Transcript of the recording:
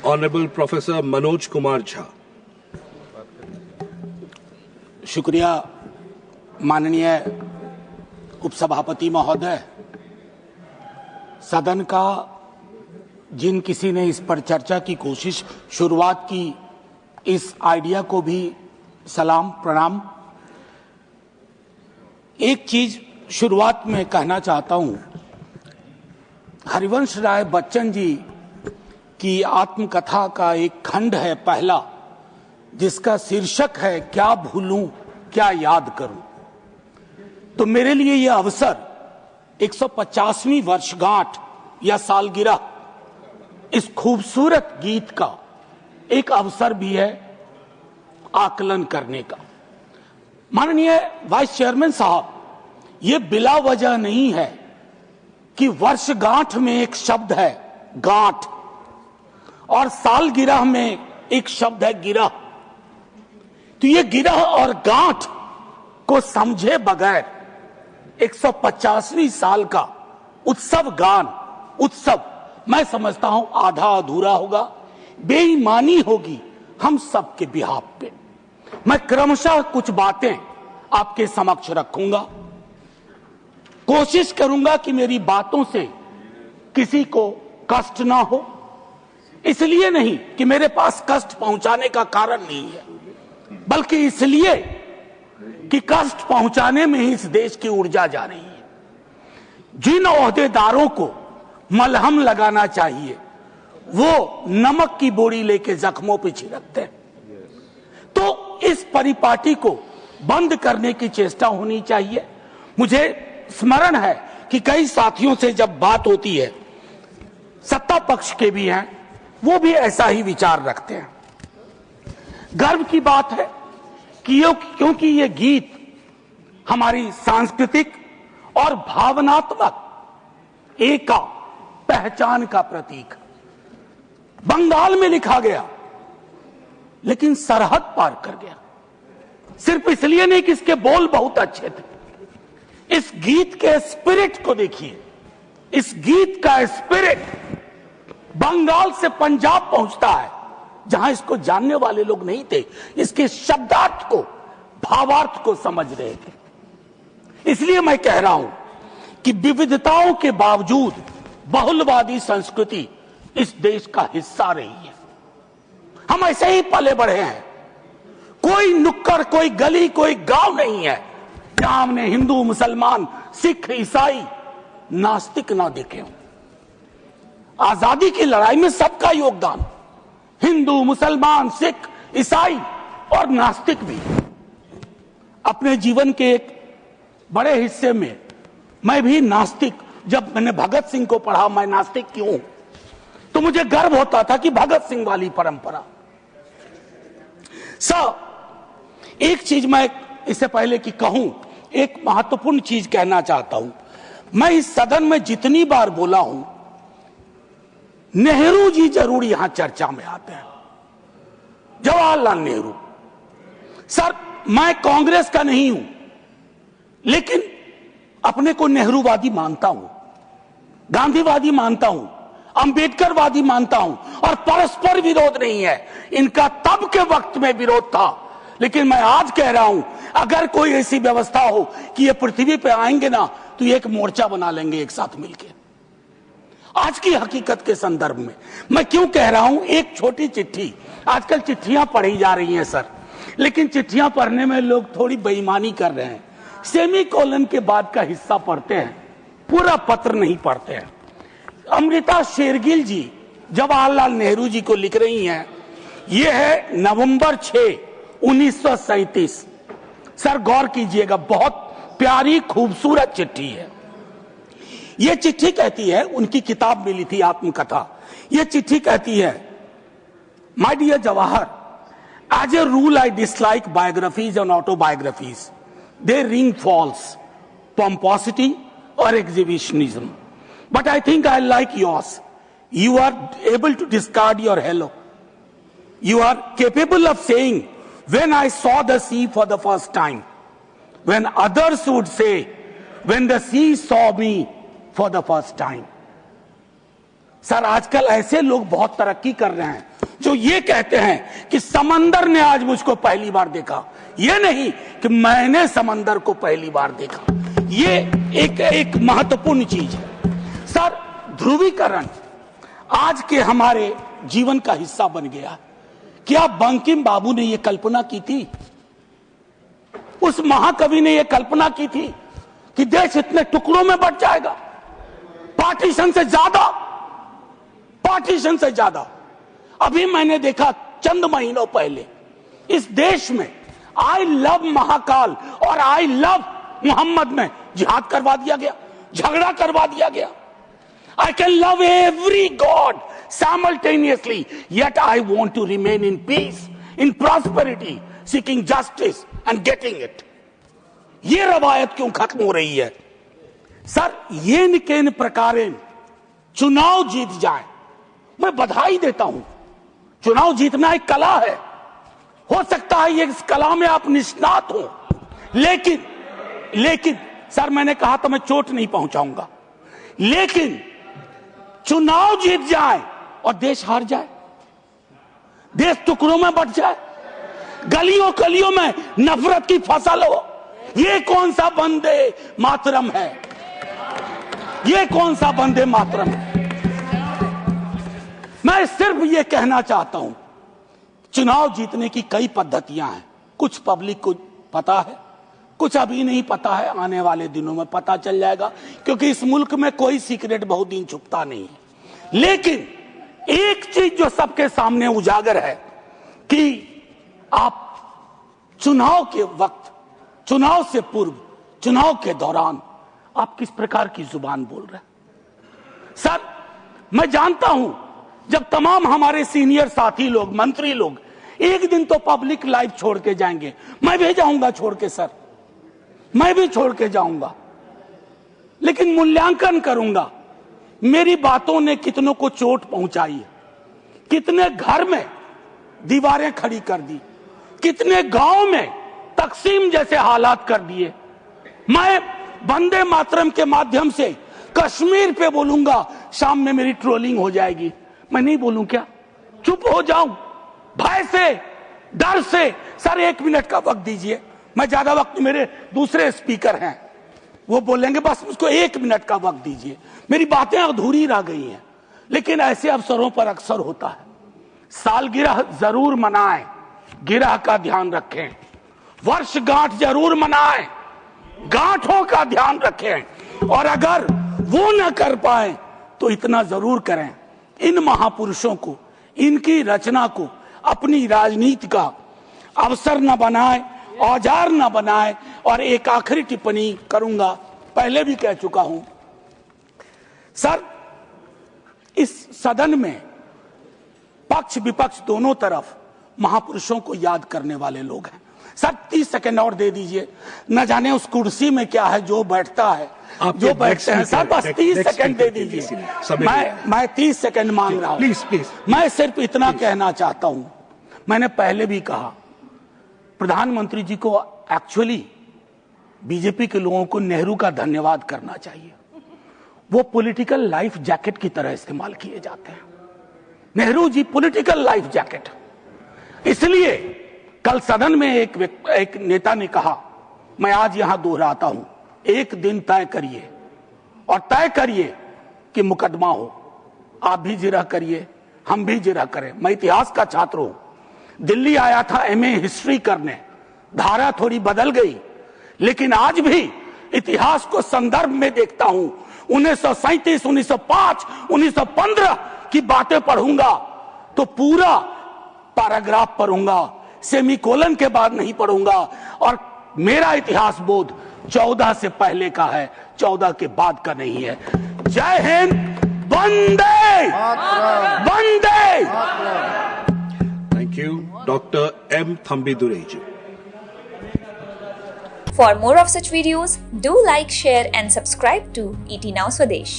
Honorable Professor Manoj Kumar Jha. शुक्रिया माननीय उपसभापति महोदय। सदन का जिन किसी ने इस पर चर्चा की कोशिश शुरुआत की, इस आइडिया को भी सलाम प्रणाम। एक चीज शुरुआत में कहना चाहता हूं, हरिवंश राय बच्चन जी की आत्मकथा का एक खंड है पहला, जिसका शीर्षक है क्या भूलूं क्या याद करूं। तो मेरे लिए यह अवसर 150वीं वर्षगांठ या सालगिरह इस खूबसूरत गीत का एक अवसर भी है आकलन करने का। माननीय वाइस चेयरमैन साहब, ये बिला वजह नहीं है कि वर्षगांठ में एक शब्द है गांठ और सालगिरह में एक शब्द है गिरह। तो ये गिरह और गांठ को समझे बगैर 150वीं साल का उत्सव गान, उत्सव मैं समझता हूं आधा अधूरा होगा, बेईमानी होगी हम सबके बिहाफ पे। मैं क्रमशः कुछ बातें आपके समक्ष रखूंगा, कोशिश करूंगा कि मेरी बातों से किसी को कष्ट ना हो। इसलिए नहीं कि मेरे पास कष्ट पहुंचाने का कारण नहीं है, बल्कि इसलिए कि कष्ट पहुंचाने में ही इस देश की ऊर्जा जा रही है। जिन ओहदेदारों को मलहम लगाना चाहिए वो नमक की बोरी लेके जख्मों पे छिड़कते हैं। तो इस परिपाटी को बंद करने की चेष्टा होनी चाहिए। मुझे स्मरण है कि कई साथियों से जब बात होती है, सत्ता पक्ष के भी हैं, वो भी ऐसा ही विचार रखते हैं। गर्व की बात है कि क्योंकि ये गीत हमारी सांस्कृतिक और भावनात्मक एका पहचान का प्रतीक। बंगाल में लिखा गया लेकिन सरहद पार कर गया, सिर्फ इसलिए नहीं कि इसके बोल बहुत अच्छे थे। इस गीत के स्पिरिट को देखिए, इस गीत का स्पिरिट बंगाल से पंजाब पहुंचता है, जहां इसको जानने वाले लोग नहीं थे, इसके शब्दार्थ को, भावार्थ को समझ रहे थे। इसलिए मैं कह रहा हूं कि विविधताओं के बावजूद बहुलवादी संस्कृति इस देश का हिस्सा रही है। हम ऐसे ही पले बढ़े हैं। कोई नुक्कड़, कोई गली, कोई गांव नहीं है जहां हमने हिंदू, मुसलमान, सिख, ईसाई, नास्तिक ना देखे हों। आजादी की लड़ाई में सबका योगदान, हिंदू, मुसलमान, सिख, ईसाई और नास्तिक भी। अपने जीवन के एक बड़े हिस्से में मैं भी नास्तिक, जब मैंने भगत सिंह को पढ़ा, मैं नास्तिक क्यों, तो मुझे गर्व होता था कि भगत सिंह वाली परंपरा। एक चीज मैं इससे पहले कि कहूं, एक महत्वपूर्ण चीज कहना चाहता हूं। मैं इस सदन में जितनी बार बोला हूं, नेहरू जी जरूर यहां चर्चा में आते हैं। जवाहरलाल नेहरू। सर, मैं कांग्रेस का नहीं हूं, लेकिन अपने को नेहरूवादी मानता हूं, गांधीवादी मानता हूं, अंबेडकरवादी मानता हूं, और परस्पर विरोध नहीं है। इनका तब के वक्त में विरोध था, लेकिन मैं आज कह रहा हूं, अगर कोई ऐसी व्यवस्था हो कि ये पृथ्वी पे आएंगे ना, तो एक मोर्चा बना लेंगे एक साथ मिलकर। आज की हकीकत के संदर्भ में मैं क्यों कह रहा हूं, एक छोटी चिट्ठी, आजकल चिट्ठियां पढ़ी जा रही हैं सर, लेकिन चिट्ठियां पढ़ने में लोग थोड़ी बेईमानी कर रहे हैं। सेमीकोलन के बाद का हिस्सा पढ़ते हैं, पूरा पत्र नहीं पढ़ते हैं। अमृता शेरगिल जी जवाहरलाल नेहरू जी को लिख रही हैं, यह है नवंबर 6, 1937। सर गौर कीजिएगा, बहुत प्यारी खूबसूरत चिट्ठी है। यह चिट्ठी कहती है, उनकी किताब मिली थी आत्मकथा। यह चिट्ठी कहती है, my dear Jawahar, as a rule I dislike biographies and autobiographies. They ring false, pomposity or exhibitionism. But I think I like yours. You are able to discard your hello. You are capable of saying, when I saw the sea for the first time, when others would say, when the sea saw me for the first time. Sir आजकल ऐसे लोग बहुत तरक्की कर रहे हैं जो ये कहते हैं कि समंदर ने आज मुझको पहली बार देखा, ये नहीं कि मैंने समंदर को पहली बार देखा। ये एक महत्वपूर्ण चीज है। सर, ध्रुवीकरण आज के हमारे जीवन का हिस्सा बन गया। क्या बंकिम बाबू ने यह कल्पना की थी, उस महाकवि ने यह कल्पना की थी कि देश इतने टुकड़ों में बंट जाएगा? पार्टीशन से ज्यादा। अभी मैंने देखा चंद महीनों पहले इस देश में आई लव महाकाल और आई लव मोहम्मद में जिहाद करवा दिया गया, झगड़ा करवा दिया गया। I can love every God simultaneously, yet I want to remain in peace, in prosperity, seeking justice and getting it. ये रवायत क्यों खत्म हो रही है? सर, ये निकेन प्रकारेण चुनाव जीत जाए, मैं बधाई देता हूं। चुनाव जीतना एक कला है, हो सकता है ये इस कला में आप निष्णात हो, लेकिन सर, मैंने कहा तो मैं चोट नहीं पहुंचाऊंगा, लेकिन चुनाव जीत जाए और देश हार जाए, देश टुकड़ों में बंट जाए, गलियों गलियों में नफरत की फसल हो, ये कौन सा वंदे मातरम है? ये कौन सा वंदे मातरम है? मैं सिर्फ ये कहना चाहता हूं, चुनाव जीतने की कई पद्धतियां हैं। कुछ पब्लिक को पता है, कुछ अभी नहीं पता है, आने वाले दिनों में पता चल जाएगा, क्योंकि इस मुल्क में कोई सीक्रेट बहुत दिन छुपता नहीं है। लेकिन एक चीज जो सबके सामने उजागर है कि आप चुनाव के वक्त, चुनाव से पूर्व, चुनाव के दौरान आप किस प्रकार की जुबान बोल रहे हैं। सर, मैं जानता हूं जब तमाम हमारे सीनियर साथी लोग, मंत्री लोग एक दिन तो पब्लिक लाइफ छोड़ के जाएंगे, मैं भी जाऊंगा छोड़ के, सर मैं भी छोड़ के जाऊंगा, लेकिन मूल्यांकन करूंगा मेरी बातों ने कितनों को चोट पहुंचाई है, कितने घर में दीवारें खड़ी कर दी, कितने गांव में तकसीम जैसे हालात कर दिए। मैं वंदे मातरम के माध्यम से कश्मीर पे बोलूंगा, शाम में मेरी ट्रोलिंग हो जाएगी, मैं नहीं बोलूं क्या? चुप हो जाऊं भय से, डर से? सर, 1 मिनट का वक्त दीजिए, मैं ज्यादा वक्त, मेरे दूसरे स्पीकर हैं वो बोलेंगे, बस उसको 1 मिनट का वक्त दीजिए। मेरी बातें अधूरी रह गई हैं, लेकिन ऐसे अवसरों पर अक्सर होता है। सालगिरह जरूर मनाएं, गिरह का ध्यान रखें, वर्षगांठ जरूर मनाएं, गांठों का ध्यान रखें, और अगर वो न कर पाए तो इतना जरूर करें, इन महापुरुषों को, इनकी रचना को अपनी राजनीति का अवसर न बनाए, औजार न बनाए। और एक आखिरी टिप्पणी करूंगा, पहले भी कह चुका हूं। सर, इस सदन में पक्ष विपक्ष दोनों तरफ महापुरुषों को याद करने वाले लोग हैं। सर, 30 सेकंड और दे दीजिए, न जाने उस कुर्सी में क्या है, जो बैठता है, जो बैठते हैं। सर, बस 30 सेकंड दे दीजिए, मैं 30 सेकंड मांग रहा हूं। प्लीज। मैं सिर्फ इतना कहना चाहता हूं, मैंने पहले भी कहा, प्रधानमंत्री जी को एक्चुअली बीजेपी के लोगों को नेहरू का धन्यवाद करना चाहिए। वो पॉलिटिकल लाइफ जैकेट की तरह इस्तेमाल किए जाते हैं। Nehru ji political life jacket. इसलिए कल सदन में एक नेता ने कहा, मैं आज यहां दोहराता हूं, एक दिन तय करिए और तय करिए कि मुकदमा हो। आप भी जिरह करिए, हम भी जिरह करें। मैं इतिहास का छात्र हूं, दिल्ली आया था एमए हिस्ट्री करने, धारा थोड़ी बदल गई, लेकिन आज भी इतिहास को संदर्भ में देखता हूं। 1937, 1905, 1915 की बातें पढ़ूंगा तो पूरा पैराग्राफ पढ़ूंगा, सेमीकोलन के बाद नहीं पढ़ूंगा। और मेरा इतिहास बोध 14 से पहले का है, 14 के बाद का नहीं है। जय हिंद, वंदे वंदे। Thank you, Dr. M. Thambidurai ji. For more of such videos, do like, share and subscribe to ET Now Swadesh.